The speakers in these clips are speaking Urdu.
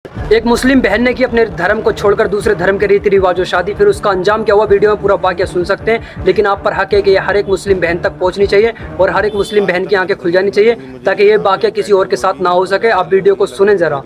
ایک مسلم بہن نے کی اپنے دھرم کو چھوڑ کر دوسرے دھرم کے ریتی رواجوں شادی، پھر اس کا انجام کیا ہوا ویڈیو میں پورا واقعہ سن سکتے ہیں، لیکن آپ پر حق ہے کہ یہ ہر ایک مسلم بہن تک پہنچنی چاہیے اور ہر ایک مسلم بہن کی آنکھیں کھل جانی چاہیے تاکہ یہ واقعہ کسی اور کے ساتھ نہ ہو سکے۔ آپ ویڈیو کو سنیں ذرا۔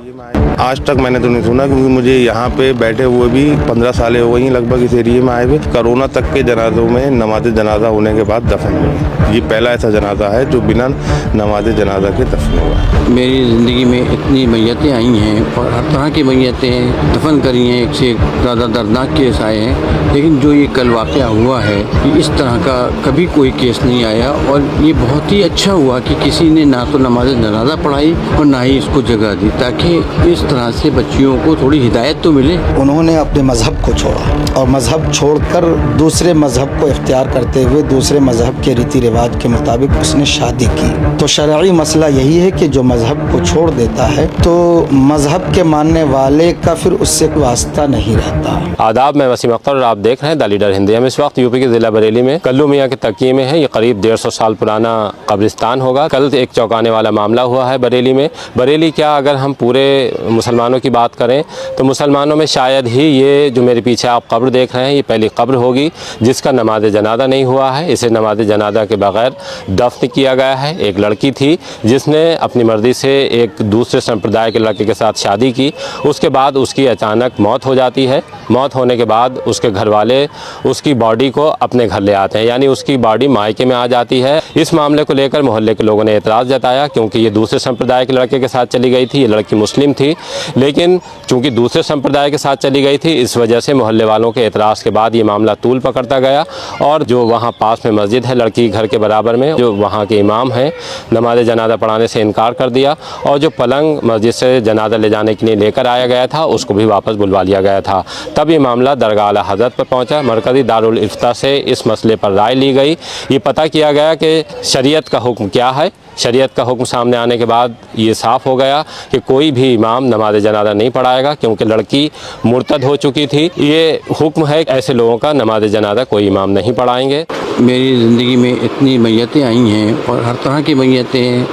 آج تک میں نے تو نہیں سنا، کیونکہ مجھے یہاں پہ بیٹھے ہوئے بھی 15 سالیں ہو گئی لگ بھگ اس ایریے میں آئے ہوئے۔ کرونا تک کے جنازوں میں نماز جنازہ ہونے کے بعد دفن ہوئے۔ یہ پہلا ایسا جنازہ ہے جو بنا نماز جنازہ کے دفن ہوا ہے۔ میری زندگی میں اتنی میتیں آئی ہیں اور ہر طرح کی میتیں دفن کری ہیں، ایک سے ایک زیادہ دردناک کیس آئے ہیں، لیکن جو یہ کل واقعہ ہوا ہے اس طرح کا کبھی کوئی کیس نہیں آیا، اور یہ بہت ہی اچھا ہوا کہ کسی نے نہ تو نماز جنازہ پڑھائی اور نہ ہی اس کو جگہ دی، تاکہ اس طرح سے بچیوں کو تھوڑی ہدایت تو ملے۔ انہوں نے اپنے مذہب کو چھوڑا اور مذہب چھوڑ کر دوسرے مذہب کو اختیار کرتے ہوئے دوسرے مذہب کے ریتی رواج کے مطابق اس نے شادی کی۔ تو شرعی مسئلہ یہی ہے کہ جو مذہب کو چھوڑ دیتا ہے تو مذہب کے ماننے والے کا پھر اس سے کوئی واسطہ نہیں رہتا۔ آداب، میں وسیم اختر اور آپ دیکھ رہے ہیں دا لیڈر ہندی۔ ہم اس وقت یو پی کے ضلع بریلی میں کلو میاں کے تکیے میں ہیں۔ یہ قریب 150 سال پرانا قبرستان ہوگا۔ کل ایک چوکانے والا معاملہ ہوا ہے بریلی میں۔ بریلی کیا، اگر ہم پورے مسلمانوں کی بات کریں تو مسلمانوں میں شاید ہی یہ جو میرے پیچھے آپ قبر دیکھ رہے ہیں یہ پہلی قبر ہوگی جس کا نماز جنازہ نہیں ہوا ہے۔ اسے نماز جنازہ کے بغیر دفن کیا گیا ہے۔ ایک لڑکی تھی جس نے اپنی مرضی سے ایک دوسرے سمپردائے کے لڑکے کے ساتھ شادی کی، اس کے بعد اس کی اچانک موت ہو جاتی ہے۔ موت ہونے کے بعد اس کے گھر والے اس کی باڈی کو اپنے گھر لے آتے ہیں، یعنی اس کی باڈی مائکے میں آ جاتی ہے۔ اس معاملے کو لے کر محلے کے لوگوں نے اعتراض جتایا، کیونکہ یہ دوسرے سمپردائے کے لڑکے کے ساتھ چلی گئی تھی۔ یہ لڑکی مسلم تھی، لیکن چونکہ دوسرے سمپردائے کے ساتھ چلی گئی تھی، اس وجہ سے محلے والوں کے اعتراض کے بعد یہ معاملہ طول پکڑتا گیا، اور جو وہاں پاس میں مسجد ہے لڑکی گھر کے برابر میں، جو وہاں کے امام ہیں، نماز جنازہ پڑھانے سے انکار کر دیا، اور جو پلنگ مسجد سے جنازہ لے جانے کے لیے لے کر آیا گیا تھا اس کو بھی واپس بلوا لیا گیا تھا۔ تب یہ معاملہ درگاہ اعلیٰ حضرت پر پہنچا۔ مرکزی دارالافتاء سے اس مسئلے پر رائے لی گئی۔ یہ پتہ کیا گیا کہ شریعت کا حکم کیا ہے۔ شریعت کا حکم سامنے آنے کے بعد یہ صاف ہو گیا کہ کوئی بھی امام نماز جنازہ نہیں پڑھائے گا، کیونکہ لڑکی مرتد ہو چکی تھی۔ یہ حکم ہے کہ ایسے لوگوں کا نماز جنازہ کوئی امام نہیں پڑھائیں گے۔ میری زندگی میں اتنی میتیں آئی ہیں اور ہر طرح کی میتیں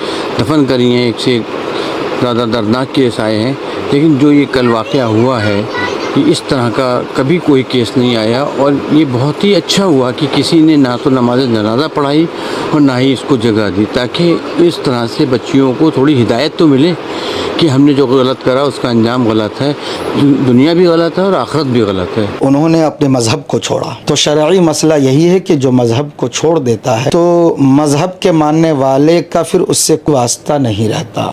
دفن کری ہیں، ایک سے ایک زیادہ دردناک کیس آئے ہیں، لیکن جو یہ کل واقعہ ہوا ہے کہ اس طرح کا کبھی کوئی کیس نہیں آیا، اور یہ بہت ہی اچھا ہوا کہ کسی نے نہ تو نماز جنازہ پڑھائی اور نہ ہی اس کو جگہ دی، تاکہ اس طرح سے بچیوں کو تھوڑی ہدایت تو ملے کہ ہم نے جو غلط کرا اس کا انجام غلط ہے، دنیا بھی غلط ہے اور آخرت بھی غلط ہے۔ انہوں نے اپنے مذہب کو چھوڑا۔ تو شرعی مسئلہ یہی ہے کہ جو مذہب کو چھوڑ دیتا ہے تو مذہب کے ماننے والے کا پھر اس سے کوئی واسطہ نہیں رہتا۔